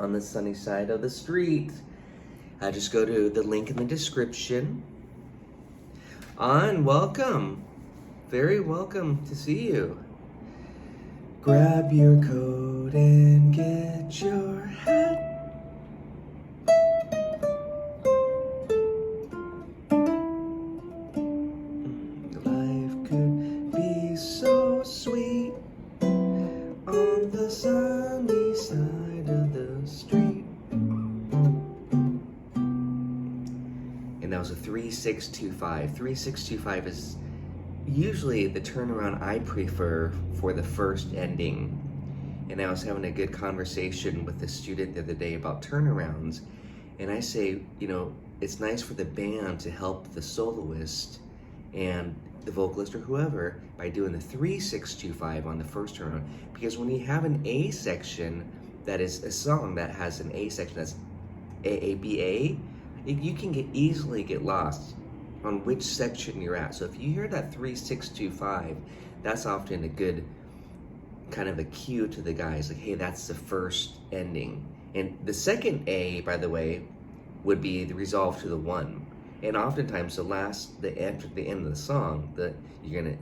on the sunny side of the street. Just go to the link in the description. And welcome. Very welcome to see you. Grab your coat and get your hat. Life could be so sweet on the sunny side of the street. And that was a 3-6-2-5. 3-6-2-5 is usually the turnaround I prefer for the first ending. And I was having a good conversation with a student the other day about turnarounds. And I say, it's nice for the band to help the soloist and the vocalist or whoever by doing the 3-6-2-5 on the first turnaround. Because when you have an A section that is a song that has an A section that's A-A-B-A, you can easily get lost on which section you're at. So if you hear that 3-6-2-5, that's often a good kind of a cue to the guys, like, hey, that's the first ending. And the second A, by the way, would be the resolve to the 1. And oftentimes the end of the song, you're gonna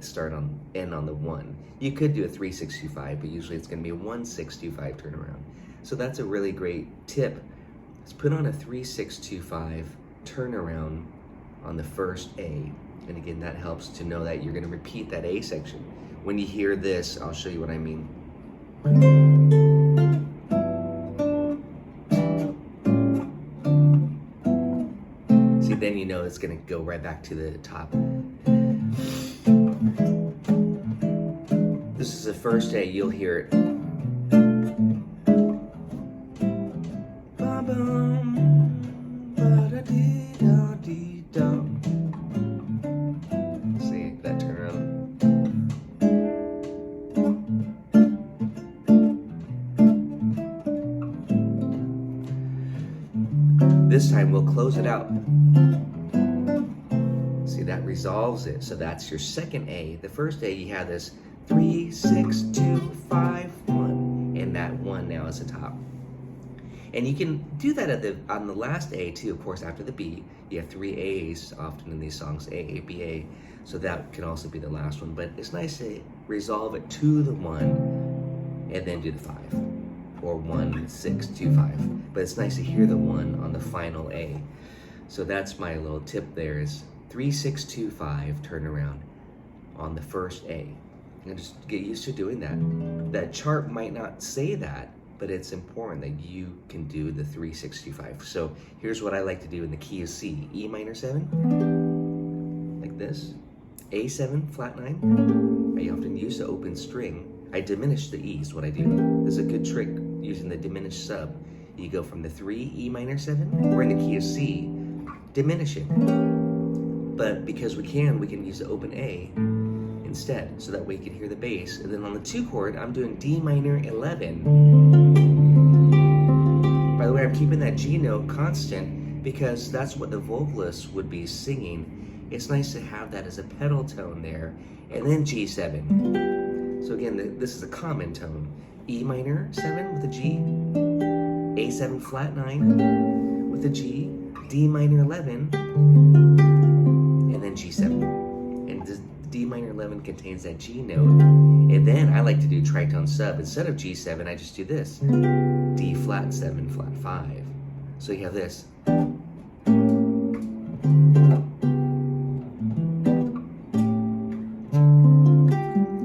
end on the 1. You could do a 3-6-2-5, but usually it's gonna be a 1-6-2-5 turnaround. So that's a really great tip. Let's put on a 3-6-2-5 turnaround on the first A. And again, that helps to know that you're gonna repeat that A section. When you hear this, I'll show you what I mean. See, then you know it's gonna go right back to the top. This is the first A, you'll hear it. See that turnaround? This time we'll close it out. See, that resolves it. So that's your second A. The first A, you have this 3-6-2-5-1, and that 1 now is the top. And you can do that on the last A too, of course. After the B, you have 3 A's often in these songs, A, A, B, A. So that can also be the last one. But it's nice to resolve it to the 1 and then do the 5. Or 1-6-2-5. But it's nice to hear the 1 on the final A. So that's my little tip there is 3-6-2-5 turnaround on the first A. And just get used to doing that. That chart might not say that, but it's important that you can do the 3-6-2-5. So here's what I like to do in the key of C. E minor 7, like this. A7, flat 9. I often use the open string. I diminish the E's, what I do. There's a good trick using the diminished sub. You go from the 3, E minor 7, we're in the key of C, diminish it. But because we can use the open A instead, so that way you can hear the bass. And then on the 2 chord, I'm doing D minor 11. By the way, I'm keeping that G note constant because that's what the vocalist would be singing. It's nice to have that as a pedal tone there. And then G7. So again, this is a common tone. E minor 7 with a G, A7 flat 9 with a G, D minor 11, and then G7. And the D minor 11 contains that G note. And then I like to do tritone sub. Instead of G7, I just do this. D flat 7, flat 5. So you have this.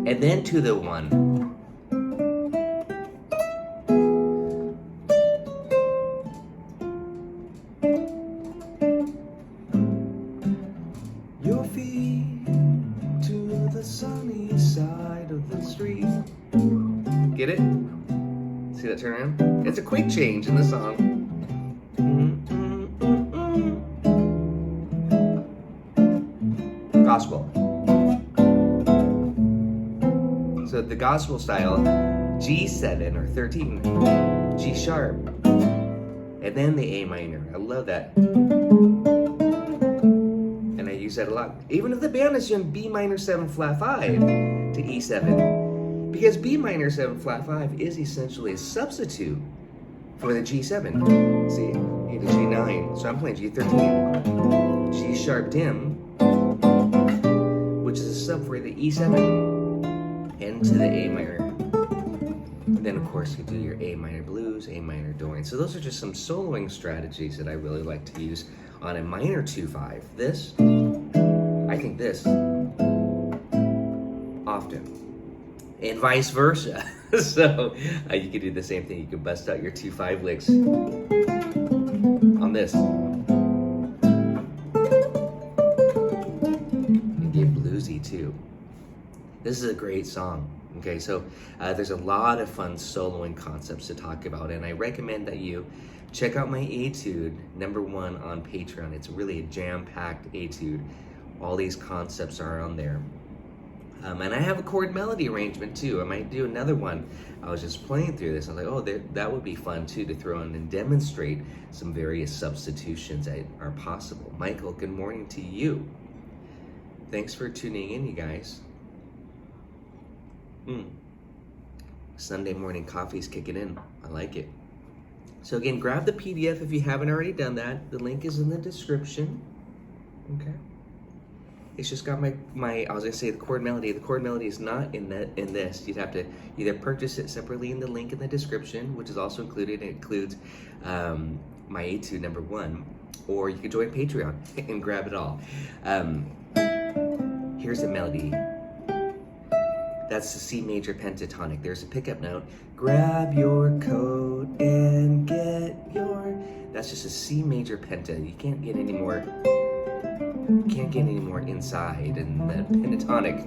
And then to the 1. Your feet to the sunny side of the street. Get it? See that turnaround? It's a quick change in the song. Gospel. So the gospel style, G7 or 13, G sharp, and then the A minor. I love that. And I use that a lot. Even if the band is doing B minor 7 flat 5 to E7. Because B minor 7 flat 5 is essentially a substitute Or the G7. See, A to G9. So I'm playing G13. G sharp dim, which is a sub for the E7, and to the A minor. And then of course you do your A minor blues, A minor Dorian. So those are just some soloing strategies that I really like to use on a minor 2-5. This, I think this, often. And vice versa. So you can do the same thing. You can bust out your 2-5 licks on this. And get bluesy too. This is a great song. Okay, so there's a lot of fun soloing concepts to talk about, and I recommend that you check out my Etude #1 on Patreon. It's really a jam-packed Etude. All these concepts are on there. And I have a chord melody arrangement too. I might do another one. I was just playing through this. I was like, oh, that would be fun too to throw in and demonstrate some various substitutions that are possible. Michael, good morning to you. Thanks for tuning in, you guys. Sunday morning coffee's kicking in. I like it. So again, grab the PDF if you haven't already done that. The link is in the description. Okay. It's just got my I was gonna say the chord melody. The chord melody is not in this. You'd have to either purchase it separately in the link in the description, which is also included. It includes my Etude #1, or you can join Patreon and grab it all. Here's the melody. That's the C major pentatonic. There's a pickup note. Grab your coat and get your. That's just a C major penta. You can't get any more. Inside and the pentatonic.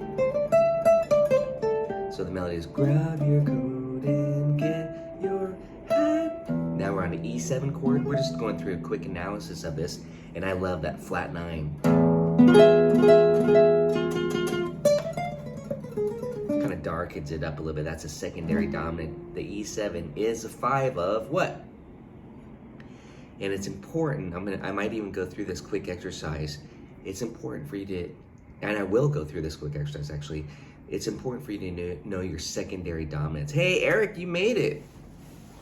So the melody is grab your coat and get your hat. Now we're on the E7 chord. We're just going through a quick analysis of this, and I love that flat 9. Kind of darkens it up a little bit. That's a secondary dominant. The E7 is a 5 of what? And it's important. I might even go through this quick exercise. It's important for you to, and I will go through this quick exercise actually, it's important for you to know your secondary dominants. Hey Eric, you made it.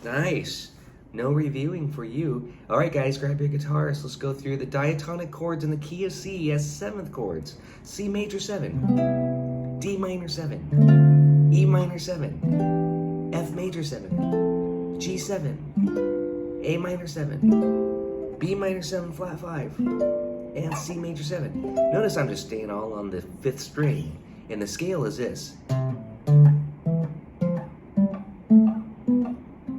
Nice. No reviewing for you. All right guys, grab your guitars. Let's go through the diatonic chords in the key of C as 7th chords. C major 7, D minor 7, E minor 7, F major 7, G7, A minor 7, B minor 7 flat 5, and C major 7. Notice I'm just staying all on the 5th string, and the scale is this.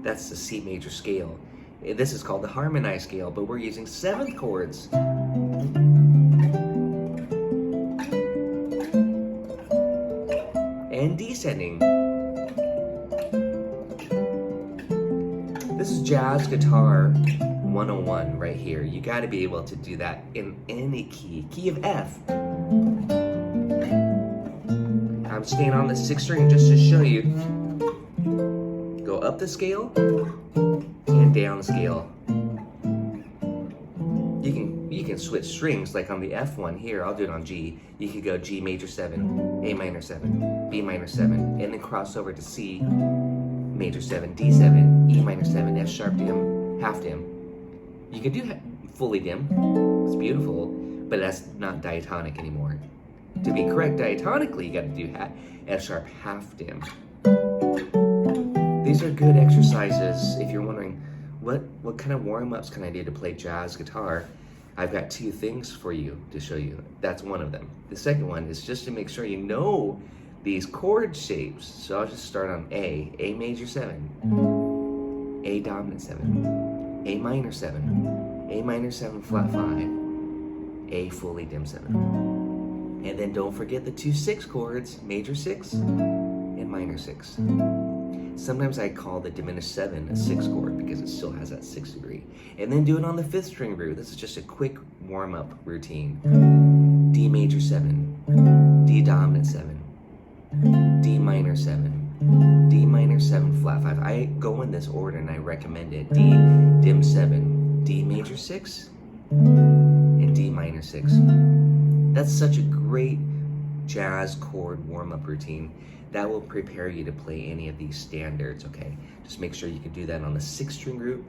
That's the C major scale. This is called the harmonized scale, but we're using 7th chords. And descending. This is jazz guitar 101 right here. You got to be able to do that in any key. Key of F. I'm staying on the 6th string just to show you. Go up the scale and down the scale. You can switch strings like on the F one here. I'll do it on G. You could go G major 7, A minor 7, B minor 7, and then cross over to C major 7, D7, E minor 7, F sharp dim, half dim. You can do fully dim. It's beautiful, but that's not diatonic anymore. To be correct diatonically, you got to do F sharp half dim. These are good exercises if you're wondering what kind of warm-ups can I do to play jazz guitar. I've got 2 things for you to show you. That's one of them. The second one is just to make sure you know these chord shapes. So I'll just start on A major 7, A dominant 7, A minor 7, A minor 7 flat 5, A fully dim 7. And then don't forget the 2 6 chords, major 6 and minor 6. Sometimes I call the diminished 7 a 6th chord because it still has that 6th degree. And then do it on the 5th string root. This is just a quick warm-up routine. D major 7, D dominant 7, D minor 7, D minor 7 flat 5. I go in this order and I recommend it. D dim 7, D major 6, and D minor 6. That's such a great jazz chord warm-up routine that will prepare you to play any of these standards, okay? Just make sure you can do that on the 6th string root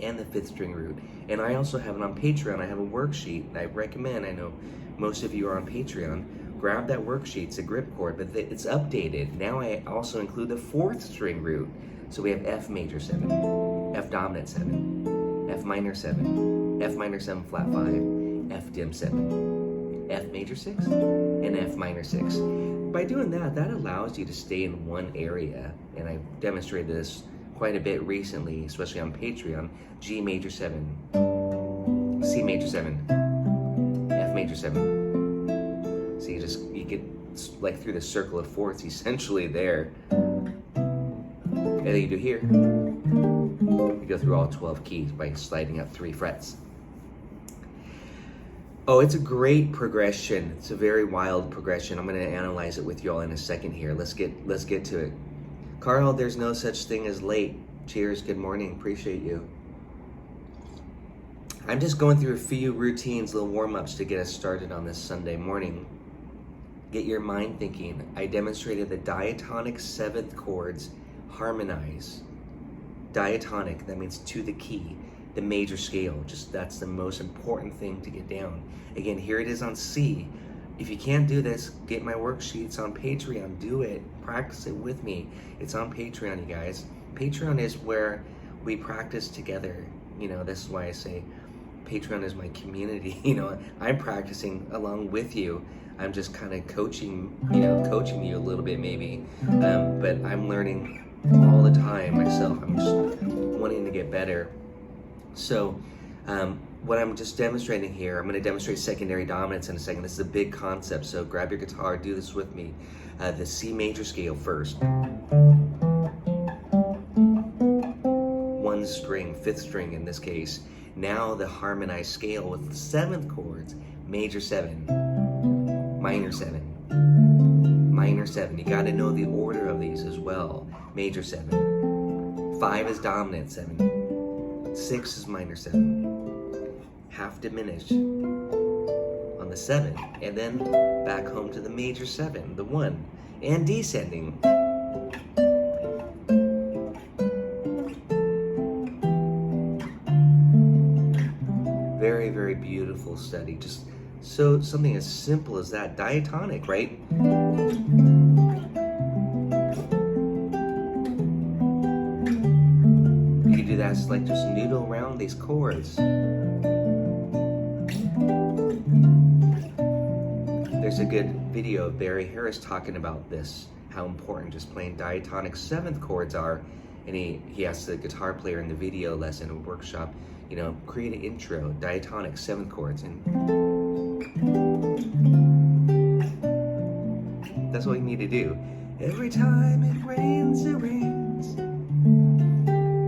and the 5th string root. And I also have it on Patreon. I have a worksheet that I recommend. I know most of you are on Patreon. Grab that worksheet. It's a grip chord, but it's updated. Now I also include the 4th string root. So we have F major 7, F dominant 7, F minor 7, F minor 7 flat 5, F dim 7, F major 6, and F minor 6. By doing that, that allows you to stay in one area, and I've demonstrated this quite a bit recently, especially on Patreon. G major 7, C major 7, F major 7. So you get like through the circle of fourths essentially there. And then you do here. You go through all 12 keys by sliding up 3 frets. Oh, it's a great progression. It's a very wild progression. I'm going to analyze it with you all in a second here. Let's get to it. Carl, there's no such thing as late. Cheers, good morning, appreciate you. I'm just going through a few routines, little warm-ups to get us started on this Sunday morning. Get your mind thinking. I demonstrated the diatonic 7th chords harmonize. Diatonic, that means to the key, the major scale. Just that's the most important thing to get down. Again, here it is on C. If you can't do this, get my worksheets on Patreon. Do it. Practice it with me. It's on Patreon, you guys. Patreon is where we practice together. You know, this is why I say Patreon is my community. You know, I'm practicing along with you. I'm just kind of coaching you a little bit maybe. But I'm learning all the time myself. I'm just wanting to get better. So what I'm just demonstrating here, I'm going to demonstrate secondary dominance in a second. This is a big concept, so grab your guitar, do this with me. The C major scale first. 1 string, 5th string in this case. Now the harmonized scale with the 7th chords. Major 7, minor 7, minor 7. You got to know the order of these as well. Major 7, 5 is dominant 7, 6 is minor 7, half diminished on the 7, and then back home to the major 7, the 1, and descending. Very, very beautiful study. Just so something as simple as that, diatonic, right? You can do that, it's like just noodle around these chords. There's a good video of Barry Harris talking about this, how important just playing diatonic 7th chords are. And he asked the guitar player in the video lesson or workshop, you know, create an intro, diatonic 7th chords. And that's what you need to do. Every time it rains,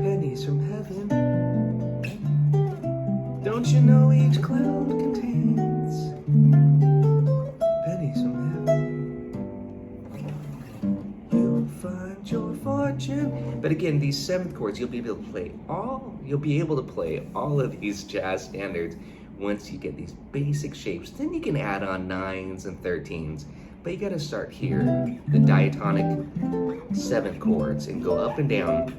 pennies from heaven. Don't you know each cloud contains pennies from heaven? You'll find your fortune. But again, these 7th chords, you'll be able to play all of these jazz standards once you get these basic shapes. Then you can add on 9s and 13s. But you got to start here, the diatonic 7th chords, and go up and down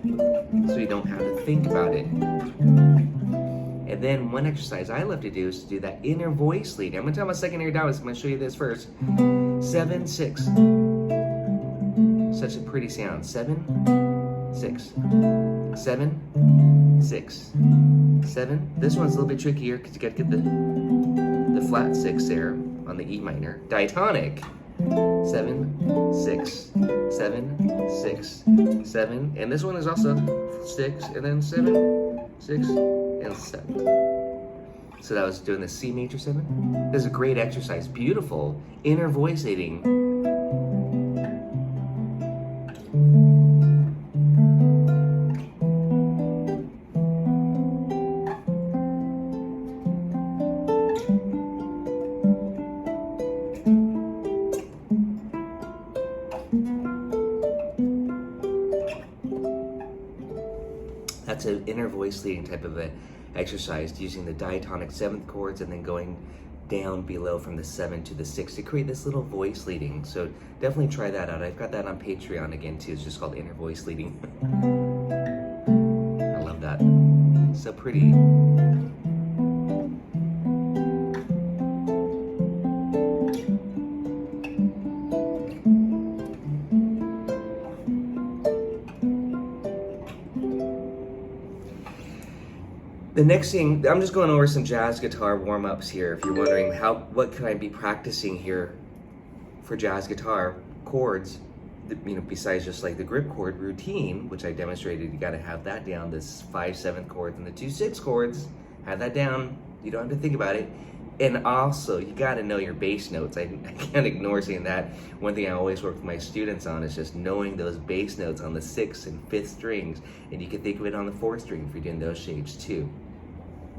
so you don't have to think about it. And then one exercise I love to do is to do that inner voice lead. I'm going to tell my secondary dominance. I'm going to show you this first. 7, 6. Such a pretty sound. 7, 6. 7, 6. 7. This one's a little bit trickier because you got to get the flat 6 there on the E minor. Diatonic. 7, 6, 7, 6, 7. And this one is also 6, and then 7, 6, and 7. So that was doing the C major 7. This is a great exercise. Beautiful. Inner voice aiding. That's an inner voice leading type of an exercise, using the diatonic 7th chords and then going down below from the 7 to the 6 to create this little voice leading. So definitely try that out. I've got that on Patreon again too. It's just called Inner Voice Leading. I love that. So pretty. The next thing, I'm just going over some jazz guitar warm-ups here. If you're wondering what can I be practicing here for jazz guitar chords, besides just like the grip chord routine, which I demonstrated, you got to have that down. This 5/7 chords and the 2/6 chords, have that down. You don't have to think about it. And also, you got to know your bass notes. I can't ignore saying that. One thing I always work with my students on is just knowing those bass notes on the 6th and 5th strings, and you can think of it on the 4th string if you're doing those shapes too.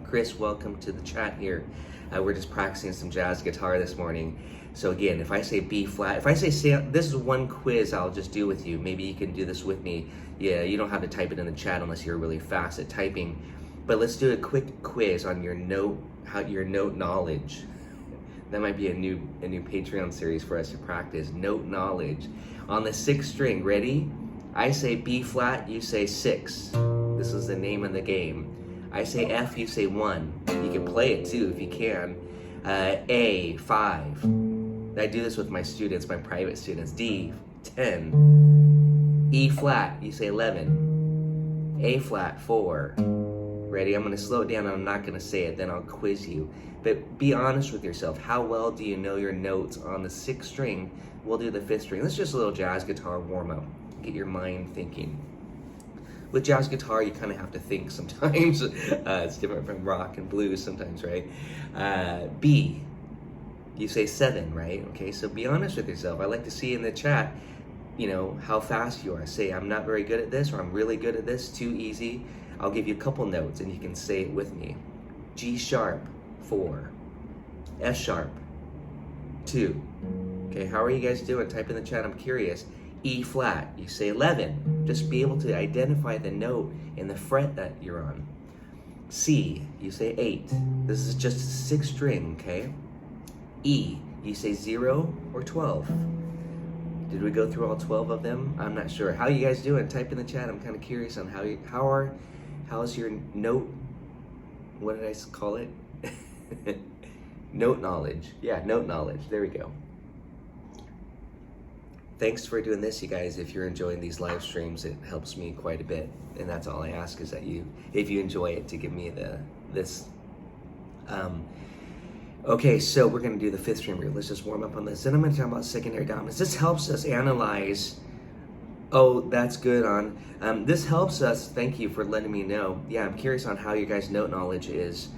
Chris, welcome to the chat here. We're just practicing some jazz guitar this morning. So again, if I say B flat, if I say this is one quiz I'll just do with you. Maybe you can do this with me. Yeah, you don't have to type it in the chat unless you're really fast at typing. But let's do a quick quiz on your note knowledge. That might be a new Patreon series for us to practice. Note knowledge. On the 6th string, ready? I say B flat, you say 6. This is the name of the game. I say F, you say 1. You can play it too if you can. A, 5. I do this with my students, my private students. D, 10. E flat, you say 11. A flat, 4. Ready? I'm going to slow it down and I'm not going to say it, then I'll quiz you. But be honest with yourself. How well do you know your notes on the 6th string? We'll do the 5th string. Let's just a little jazz guitar warm-up. Get your mind thinking. With jazz guitar, you kind of have to think sometimes. It's different from rock and blues sometimes, right? B, you say 7, right? Okay, so be honest with yourself. I like to see in the chat, how fast you are. Say, I'm not very good at this, or I'm really good at this, too easy. I'll give you a couple notes and you can say it with me. G sharp, 4. F sharp, 2. Okay, how are you guys doing? Type in the chat, I'm curious. E flat, you say 11. Just be able to identify the note and the fret that you're on. C, you say 8. This is just a 6th string, okay? E, you say 0 or 12. Did we go through all 12 of them? I'm not sure. How you guys doing? Type in the chat. I'm kind of curious on how's your note, what did I call it? Note knowledge. Yeah, note knowledge. There we go. Thanks for doing this, you guys. If you're enjoying these live streams, it helps me quite a bit. And that's all I ask is that if you enjoy it, to give me this. Okay, so we're going to do the 5th string root. Let's just warm up on this. Then I'm going to talk about secondary dominance. This helps us analyze. Oh, that's good on. This helps us. Thank you for letting me know. Yeah, I'm curious on how your guys' note knowledge is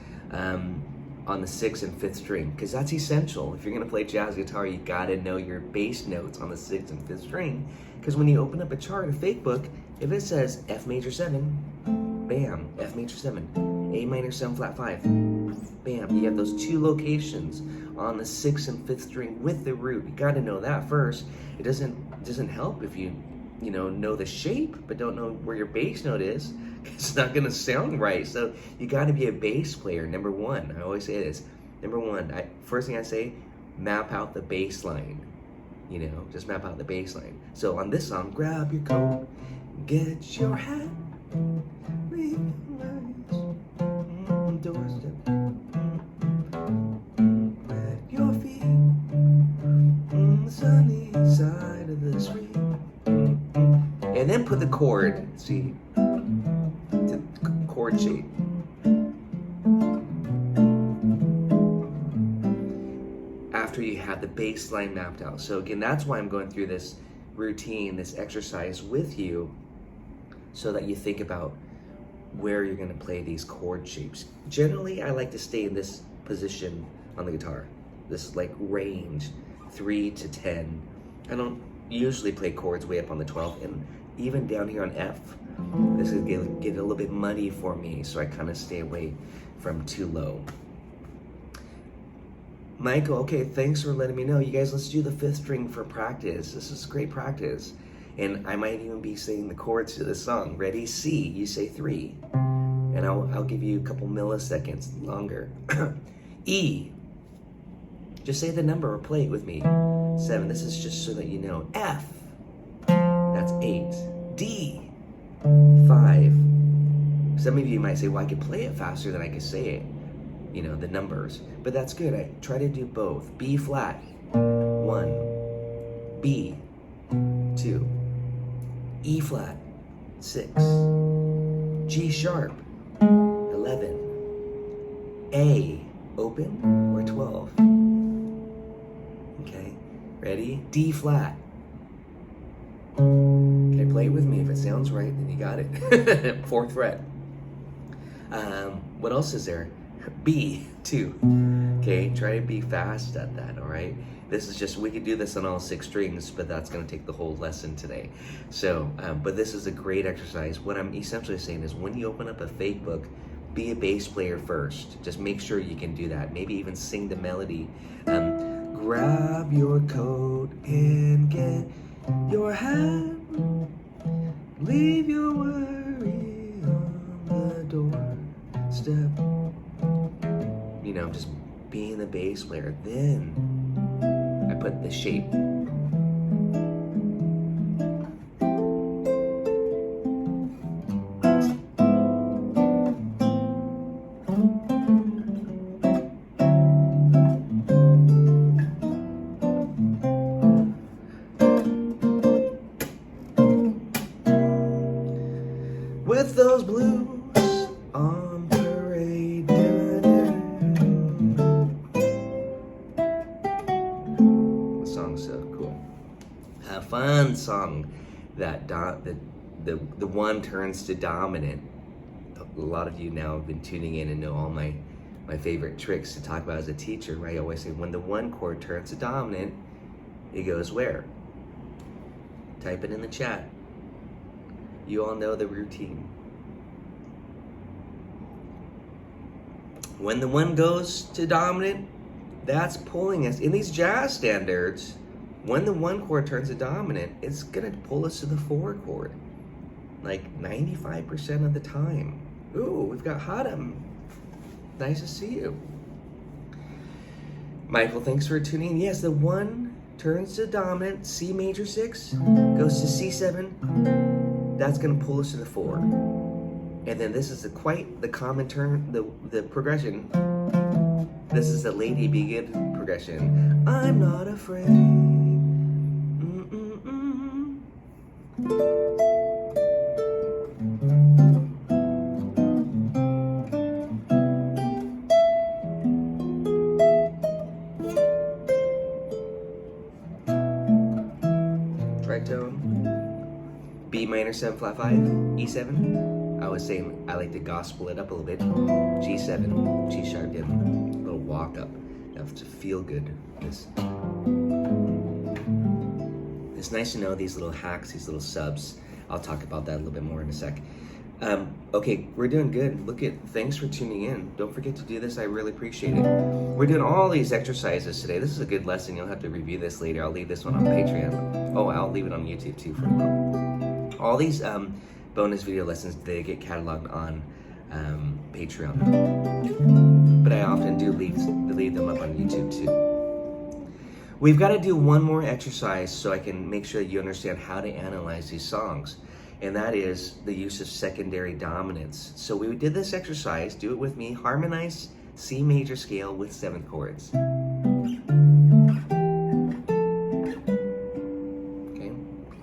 on the 6th and 5th string, because that's essential. If you're going to play jazz guitar, you got to know your bass notes on the 6th and 5th string, because when you open up a chart, a fake book, if it says F major 7, bam, F major 7, A minor 7 flat 5, bam, you have those 2 locations on the 6th and 5th string with the root. You got to know that first. It doesn't help if you know the shape but don't know where your bass note is. It's not going to sound right. So you got to be a bass player. Number 1, I always say this. Number 1, first thing I say, map out the bass line. Just map out the bass line. So on this song, grab your coat, get your hat, leave your lights, doorstep, plant your feet on the sunny side of the street. And then put the chord, see, to chord shape. After you have the bass line mapped out. So again, that's why I'm going through this routine, this exercise with you, so that you think about where you're going to play these chord shapes. Generally, I like to stay in this position on the guitar. This like range, 3 to 10. I don't usually play chords way up on the 12th, and even down here on F, this is get a little bit muddy for me, so I kind of stay away from too low. Michael, okay, thanks for letting me know. You guys, let's do the 5th string for practice. This is great practice. And I might even be saying the chords to this song. Ready? C, you say 3. And I'll give you a couple milliseconds longer. E, Just say the number or play it with me. 7, this is just so that you know. F, that's 8. D, 5. Some of you might say, well, I could play it faster than I could say it, you know, the numbers. But that's good. I try to do both. B flat, 1. B, 2. E flat, 6. G sharp, 11. A, open, or 12. Okay, ready? D flat. Okay, play it with me. If it sounds right, then you got it. 4th fret. What else is there? B, 2. Okay, try to be fast at that, all right? This is just, we could do this on all 6 strings, but that's gonna take the whole lesson today. So, but this is a great exercise. What I'm essentially saying is when you open up a fake book, be a bass player first. Just make sure you can do that. Maybe even sing the melody. Grab your coat and get your hat. Leave your worry on the doorstep. You know, just being the bass player. Then I put the shape. With those blues on parade. The song's so cool. A fun song that the one turns to dominant. A lot of you now have been tuning in and know all my favorite tricks to talk about as a teacher, right? I always say when the 1 chord turns to dominant, it goes where? Type it in the chat. You all know the routine. When the 1 goes to dominant, that's pulling us. In these jazz standards, when the 1 chord turns to dominant, it's gonna pull us to the 4 chord. Like 95% of the time. Ooh, we've got Hadam. Nice to see you. Michael, thanks for tuning in. Yes, the 1 turns to dominant, C major 6, goes to C7, that's gonna pull us to the 4. And then this is quite the common turn, the progression. This is the Lady Be Good progression. I'm not afraid. Tritone. B minor 7 flat 5, E7. I was saying I like to gospel it up a little bit. G7, G sharp dim, a little walk up. That's to feel good. It's nice to know these little hacks, these little subs. I'll talk about that a little bit more in a sec. Okay, we're doing good. Thanks for tuning in. Don't forget to do this. I really appreciate it. We're doing all these exercises today. This is a good lesson. You'll have to review this later. I'll leave this one on Patreon. Oh, I'll leave it on YouTube too for a while. All these bonus video lessons, they get cataloged on Patreon. But I often do leave them up on YouTube too. We've got to do one more exercise so I can make sure you understand how to analyze these songs. And that is the use of secondary dominants. So we did this exercise, do it with me, harmonize C major scale with 7th chords. Okay,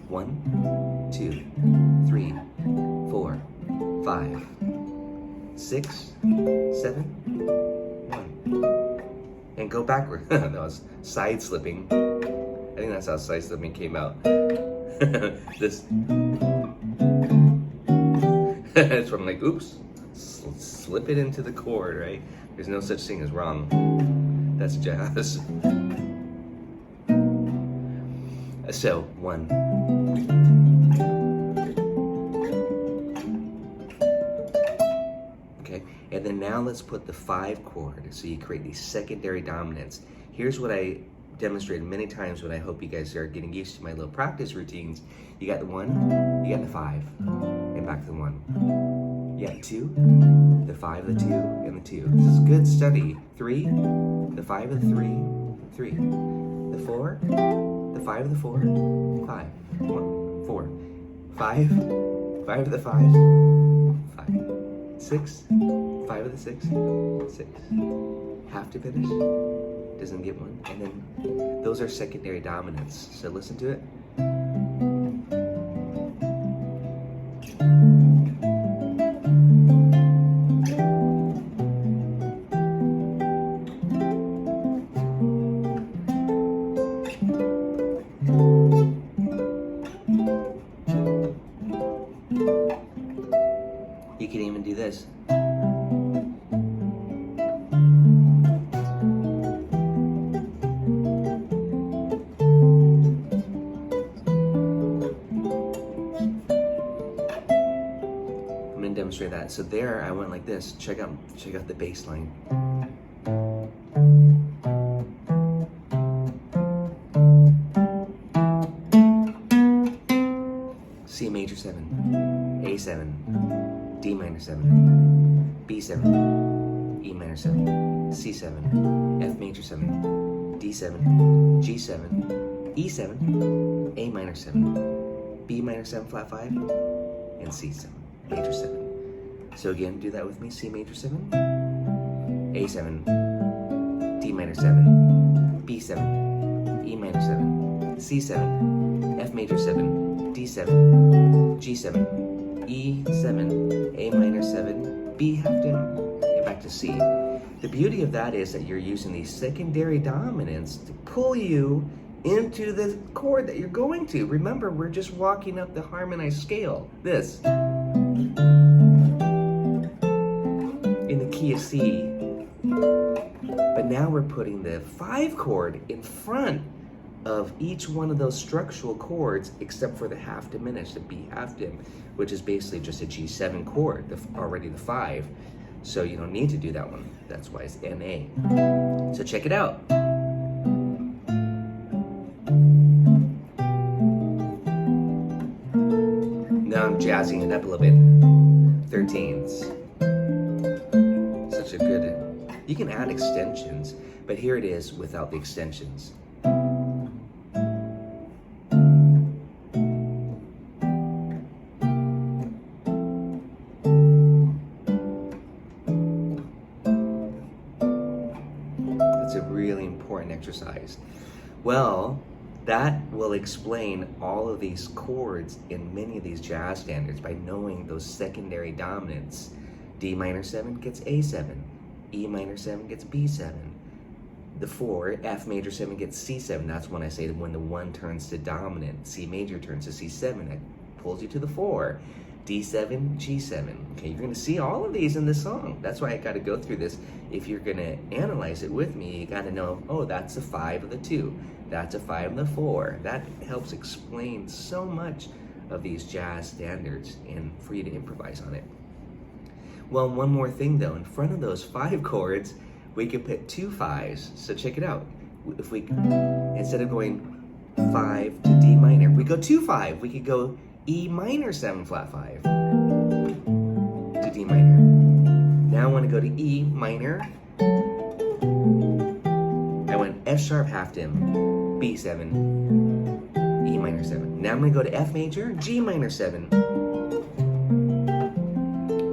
1, 2, 3, 4, 5, 6, 7, 1. And go backward. That was side slipping. I think that's how side slipping came out. This. It's from like, oops, slip it into the chord, right? There's no such thing as wrong. That's jazz. So, 1. Okay, and then now let's put the 5 chord. So you create these secondary dominants. Here's what I demonstrated many times, but I hope you guys are getting used to my little practice routines. You got the 1, you got the 5, and back to the 1. You got 2, the 5, the 2, and the 2. This is good study. 3, the 5, the 3, 3. The 4, the 5 of the 4, 5. 1, 4. 5, 5 of the 5, 5. 6, 5 of the 6, 6. Half to finish, doesn't get one. And then those are secondary dominants. So listen to it. You can even do this. I'm gonna demonstrate that. So there I went like this. Check out the bass line. C major 7, A7, D minor 7, B7, E minor 7, C7, F major 7, D7, G7, E7, A minor 7, B minor 7 flat 5, and C7 major 7. So again, do that with me. C major 7, A7, D minor 7, B7, E minor 7, C7, F major 7, D7, G7, E7, A minor 7, B half dim, and back to C. The beauty of that is that you're using these secondary dominants to pull you into the chord that you're going to. Remember, we're just walking up the harmonized scale. This. In the key of C. But now we're putting the 5 chord in front of each one of those structural chords except for the half diminished, the B half dim, which is basically just a G7 chord, already the 5. So you don't need to do that one. That's why it's NA. So check it out. Now I'm jazzing it up a little bit. 13s. Such a good, you can add extensions, but here it is without the extensions. That's a really important exercise. Well, that will explain all of these chords in many of these jazz standards by knowing those secondary dominants. D minor 7 gets A7, E minor 7 gets B7, the 4, F major 7 gets C7. That's when I say that when the 1 turns to dominant, C major turns to C7, it pulls you to the 4. D7, G7. Okay, you're gonna see all of these in this song. That's why I gotta go through this. If you're gonna analyze it with me, you gotta know, oh, that's a 5 of the 2. That's a 5 of the 4. That helps explain so much of these jazz standards and for you to improvise on it. Well, one more thing though, in front of those 5 chords, we could put 2 5s. So check it out. If we, instead of going 5 to D minor, we go 2 5. We could go E minor 7 flat 5 to D minor. Now I want to go to E minor. I went F sharp half dim, B7, E minor 7. Now I'm going to go to F major, G minor 7,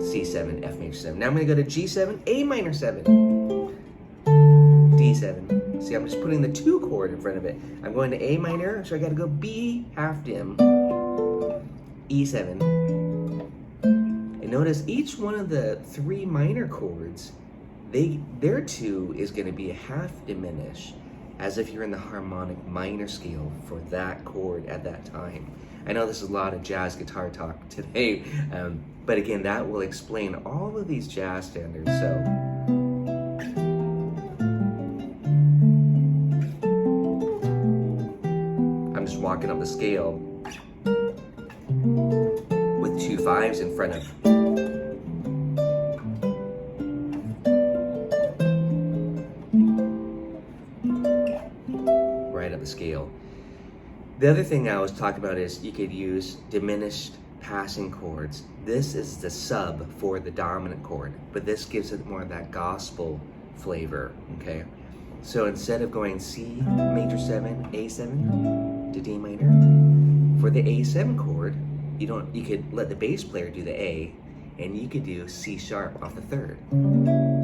C7, F major 7. Now I'm going to go to G7, A minor 7, D7. See, I'm just putting the 2 chord in front of it. I'm going to A minor, so I got to go B half dim, E7. And notice each one of the 3 minor chords, their 2 is going to be a half diminish, as if you're in the harmonic minor scale for that chord at that time. I know this is a lot of jazz guitar talk today, but again, that will explain all of these jazz standards. So I'm just walking up the scale with 2 5s in front of. Right up the scale. The other thing I was talking about is you could use diminished passing chords. This is the sub for the dominant chord, but this gives it more of that gospel flavor, okay? So instead of going C major 7, A7 to D minor, for the A7 chord, you could let the bass player do the A, and you could do C sharp off the 3rd.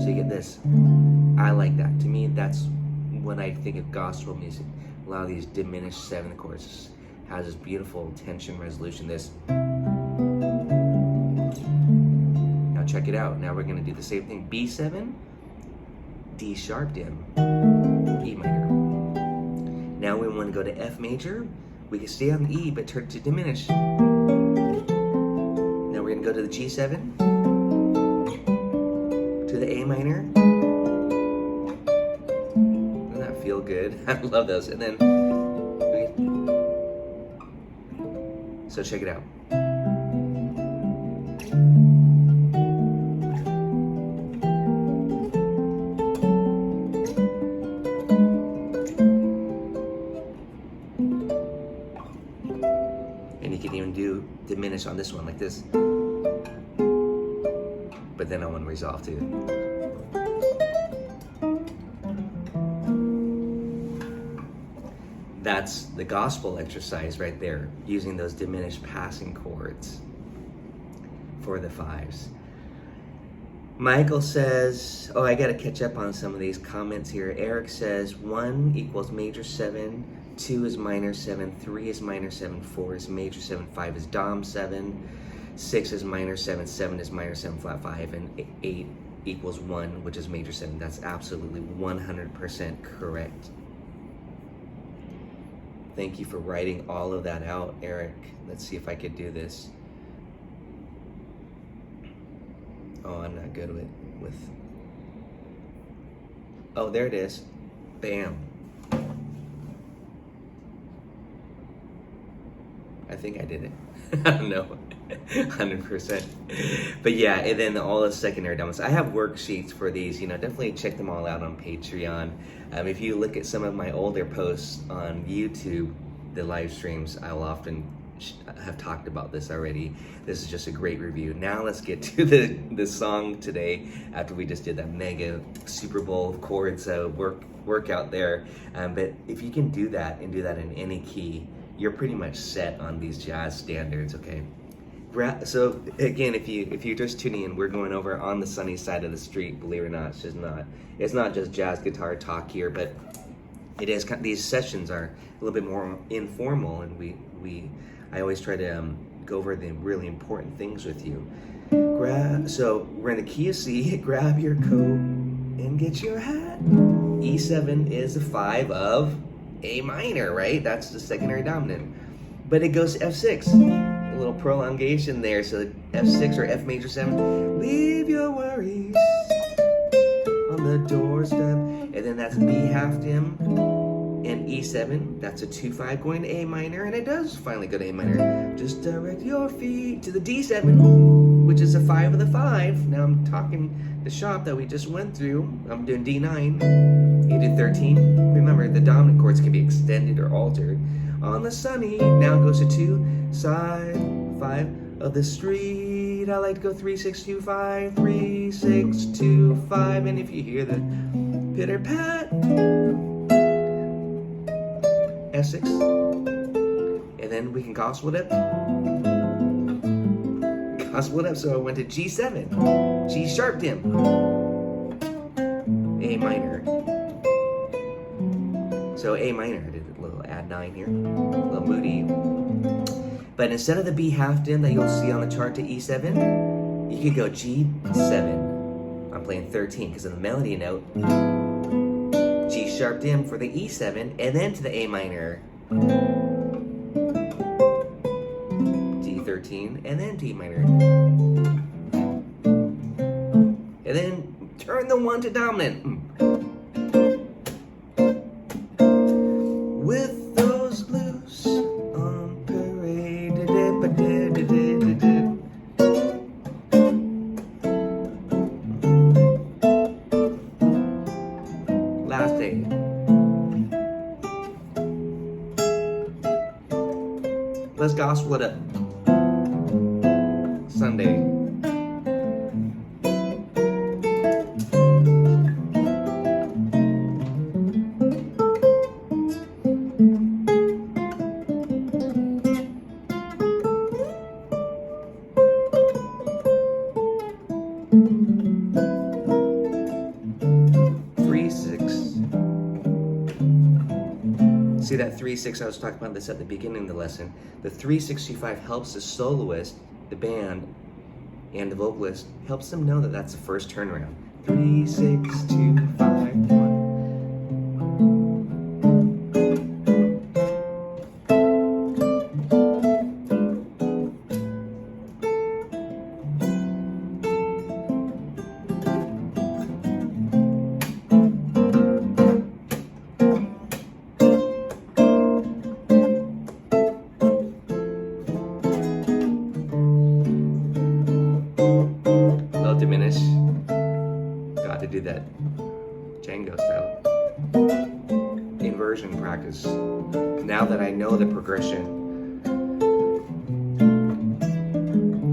So you get this. I like that. To me, that's when I think of gospel music. A lot of these diminished 7th chords has this beautiful tension resolution. This. Now check it out. Now we're going to do the same thing. B7, D sharp dim, E minor. Now we want to go to F major. We can stay on E, but turn to diminish. Now we're going to go to the G7, to the A minor. Doesn't that feel good? I love those. And then, so check it out. And you can even do diminish on this one like this. But then I want to resolve too. That's the gospel exercise right there, using those diminished passing chords for the 5s. Michael says, oh, I got to catch up on some of these comments here. Eric says 1 equals major 7, 2 is minor 7, 3 is minor 7, 4 is major 7, 5 is dom 7, 6 is minor 7, 7 is minor 7 flat 5, and 8 equals 1, which is major 7. That's absolutely 100% correct. Thank you for writing all of that out, Eric. Let's see if I could do this. Oh, I'm not good with... Oh, there it is. Bam. I think I did it. I don't know. 100%. But yeah, and then all the secondary dominants. I have worksheets for these. Definitely check them all out on Patreon. If you look at some of my older posts on YouTube, the live streams, I'll often have talked about this already. This is just a great review. Now let's get to the song today, after we just did that mega Super Bowl chords workout there. But if you can do that and do that in any key, you're pretty much set on these jazz standards, okay? So again, if you're just tuning in, we're going over on the sunny side of the street. Believe it or not, it's not just jazz guitar talk here, but it is. These sessions are a little bit more informal, and I always try to go over the really important things with you. So we're in the key of C. Grab your coat and get your hat. E7 is the 5 of A minor, right? That's the secondary dominant. But it goes to F6. A little prolongation there. So F6 or F major 7. Leave your worries on the doorstep. And then that's B half dim. And E7, that's a 2-5 going to A minor. And it does finally go to A minor. Just direct your feet to the D7, which is a 5 of the 5. Now I'm talking the shop that we just went through. I'm doing D9. You do 13. Remember, the dominant chords can be extended or altered. On the sunny, now it goes to 2, side 5 of the street. I like to go 3, 6, 2, 5, 3, 6, 2, 5. And if you hear the pitter pat, F6, and then we can gospel it up. Gospel it up. So I went to G7, G sharp dim, A minor. So A minor, I did a little add 9 here, a little moody. But instead of the B half dim that you'll see on the chart to E7, you could go G7. I'm playing 13 because of the melody note. G sharp dim for the E7, and then to the A minor. D13, and then D minor. And then turn the 1 to dominant. With those blues on parade. Last day. Let's gospel it up. Sunday. See that 3-6 I was talking about this at the beginning of the lesson? The 3-6-2-5 helps the soloist, the band, and the vocalist, helps them know that that's the first turnaround. 3-6-2-5, 1. Diminish. Got to do that Django style. Inversion practice. Now that I know the progression.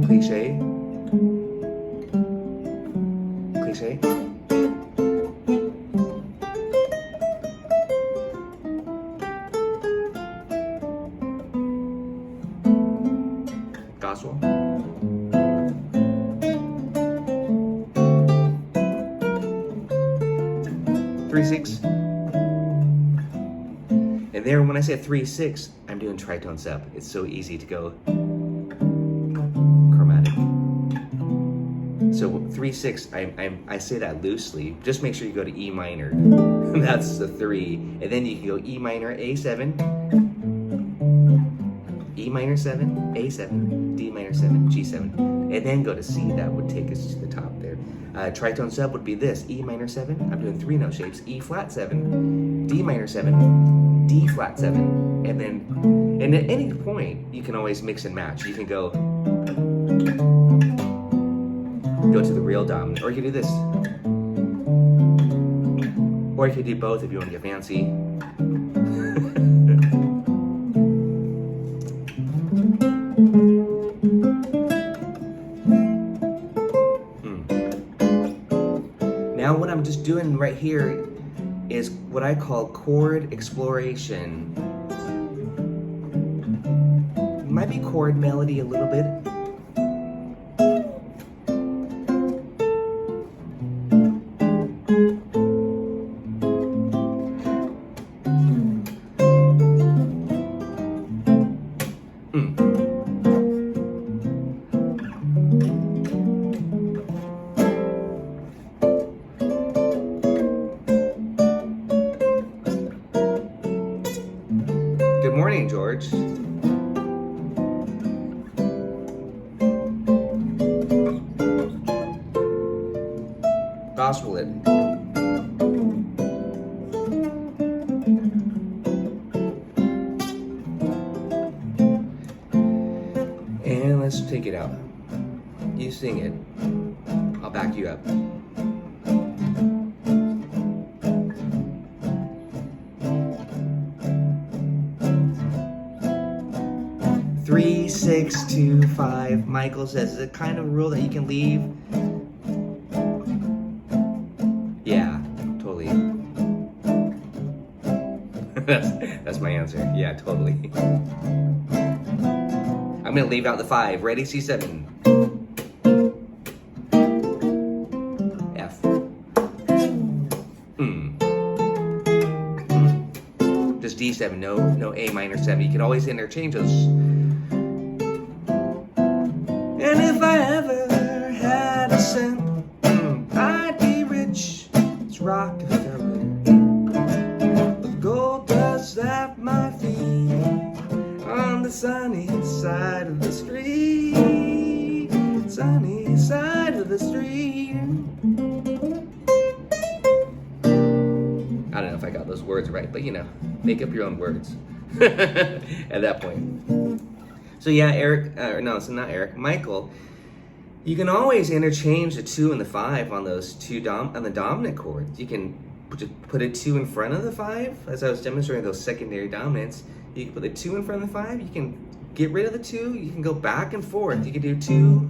Cliche. Cliche. Gospel. 3-6. And there, when I say 3-6, I'm doing tritone sub. It's so easy to go chromatic. So 3-6, I say that loosely. Just make sure you go to E minor. That's the 3. And then you can go E minor, A7, E minor 7, A7, D minor 7, G7. And then go to C. That would take us to the top there. Tritone sub would be this: E minor 7, I'm doing 3-note shapes, E flat 7, D minor 7, D flat 7, and then, and at any point, you can always mix and match. You can go to the real dominant, or you can do this. Or you could do both if you want to get fancy. Now what I'm just doing right here is what I call chord exploration. It might be chord melody a little bit. Good morning, George. Gospel it. And let's take it out. You sing it. I'll back you up. 3-6-2-5. Michael says, is it kind of a rule that you can leave? Yeah, totally. that's my answer. Yeah, totally. I'm gonna leave out the 5. Ready? C7. F. Just D7. No A minor 7. You can always interchange those. And if I ever had a cent, I'd be rich as Rockefeller. With gold dust at my feet on the sunny side of the street. Sunny side of the street. I don't know if I got those words right, but you know, make up your own words at that point. So yeah, Eric, no, it's not Eric, Michael, you can always interchange the 2 and the 5 on those on the dominant chords. You can just put a 2 in front of the 5, as I was demonstrating those secondary dominants. You can put the 2 in front of the 5, you can get rid of the 2, you can go back and forth. You can do 2,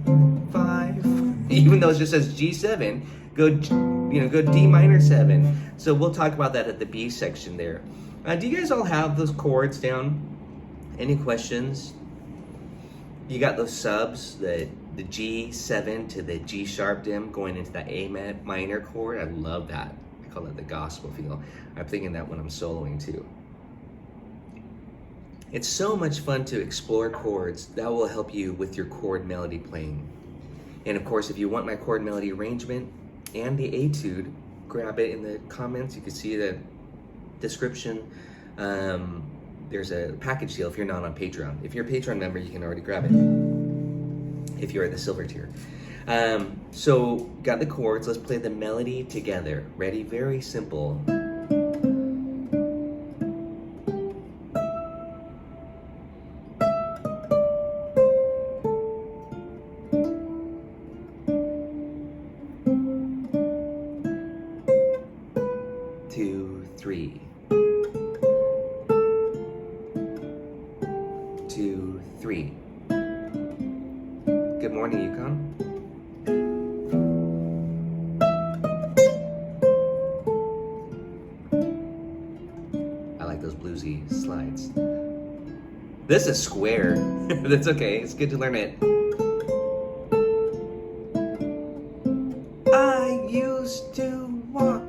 5, even though it just says G7, go D minor 7. So we'll talk about that at the B section there. Do you guys all have those chords down? Any questions? You got those subs, the G7 to the G sharp dim going into that A minor chord. I love that. I call it the gospel feel. I'm thinking that when I'm soloing too. It's so much fun to explore chords. That will help you with your chord melody playing. And of course, if you want my chord melody arrangement and the etude, grab it in the comments. You can see the description. There's a package deal if you're not on Patreon. If you're a Patreon member, you can already grab it if you're at the silver tier. So got the chords. Let's play the melody together. Ready? Very simple. 2, 3. 2, 3. Good morning, Yukon. I like those bluesy slides. This is square. That's okay. It's good to learn it. I used to walk.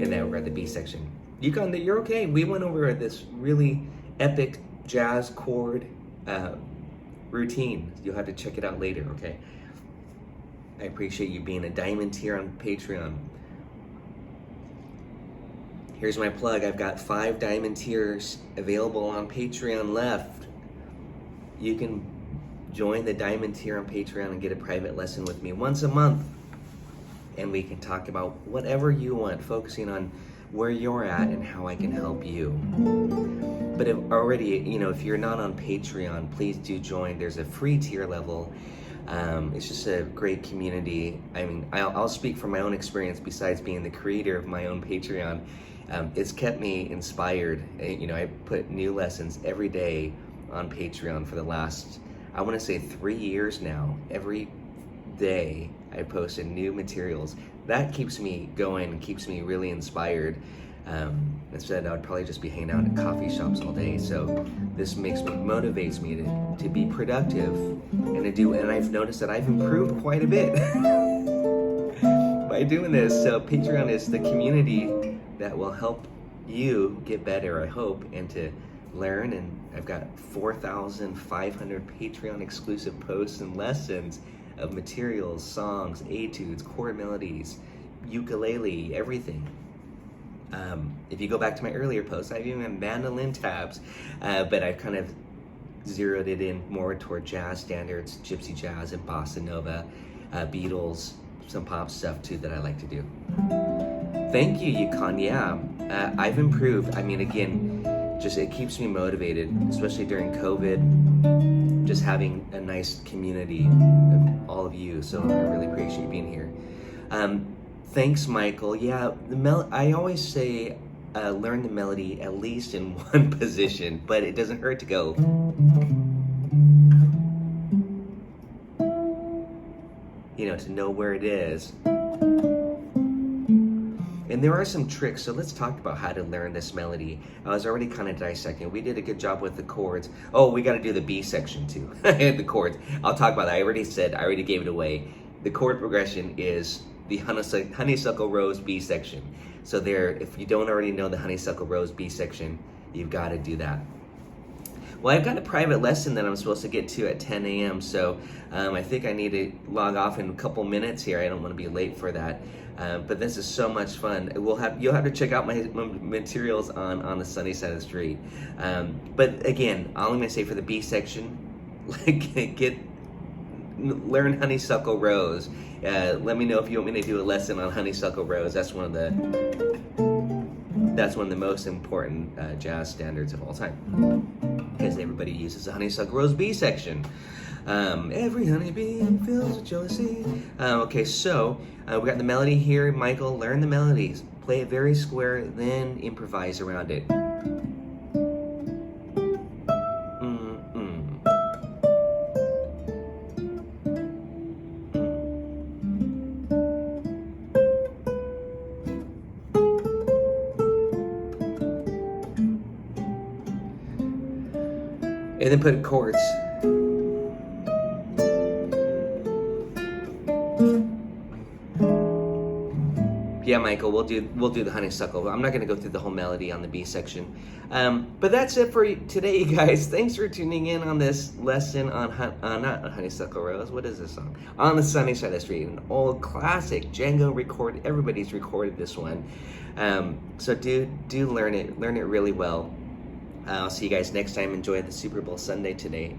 And now we're at the B section. Yukon, you're okay. We went over this really epic jazz chord routine. You'll have to check it out later, okay? I appreciate you being a diamond tier on Patreon. Here's my plug. I've got 5 diamond tiers available on Patreon left. You can join the diamond tier on Patreon and get a private lesson with me once a month. And we can talk about whatever you want, focusing on where you're at and how I can help you. But if you're not on Patreon, please do join. There's a free tier level. It's just a great community. I mean, I'll speak from my own experience besides being the creator of my own Patreon. It's kept me inspired. I put new lessons every day on Patreon for the last, I want to say 3 years now. Every day I posted new materials. That keeps me going and keeps me really inspired. Instead, I would probably just be hanging out in coffee shops all day. So this motivates me to be productive and I've noticed that I've improved quite a bit by doing this. So Patreon is the community that will help you get better, I hope, and to learn. And I've got 4,500 Patreon exclusive posts and lessons of materials, songs, etudes, chord melodies, ukulele, everything. If you go back to my earlier posts, I even have mandolin tabs, but I've kind of zeroed it in more toward jazz standards, gypsy jazz and bossa nova, Beatles, some pop stuff too that I like to do. Thank you, Yukon. Yeah, I've improved. I mean, again, it keeps me motivated, especially during COVID, just having a nice community of all of you. So I really appreciate you being here. Thanks, Michael. Yeah, I always say learn the melody at least in one position, but it doesn't hurt to go. To know where it is. And there are some tricks, so let's talk about how to learn this melody. I was already kind of dissecting. We did a good job with the chords. Oh, we got to do the B section too. The chords. I'll talk about that. I already gave it away. The chord progression is the honeysuckle rose B section. So if you don't already know the honeysuckle rose B section, you've got to do that. Well, I've got a private lesson that I'm supposed to get to at 10 a.m. So I think I need to log off in a couple minutes here. I don't want to be late for that. But this is so much fun. You'll have to check out my materials on the sunny side of the street. But again, all I'm going to say for the B section, learn honeysuckle rose. Let me know if you want me to do a lesson on honeysuckle rose. That's one of the most important jazz standards of all time, because everybody uses the honeysuckle rose B section. Every honeybee fills with jealousy. Okay, so we got the melody here. Michael, learn the melodies. Play it very square, then improvise around it. And then put chords. Yeah, Michael, we'll do the honeysuckle. I'm not going to go through the whole melody on the B section, but that's it for today, you guys. Thanks for tuning in on this lesson on not Honeysuckle Rose. What is this song? On the Sunny Side of the Street, an old classic. Django recorded. Everybody's recorded this one, so do learn it. Learn it really well. I'll see you guys next time. Enjoy the Super Bowl Sunday today.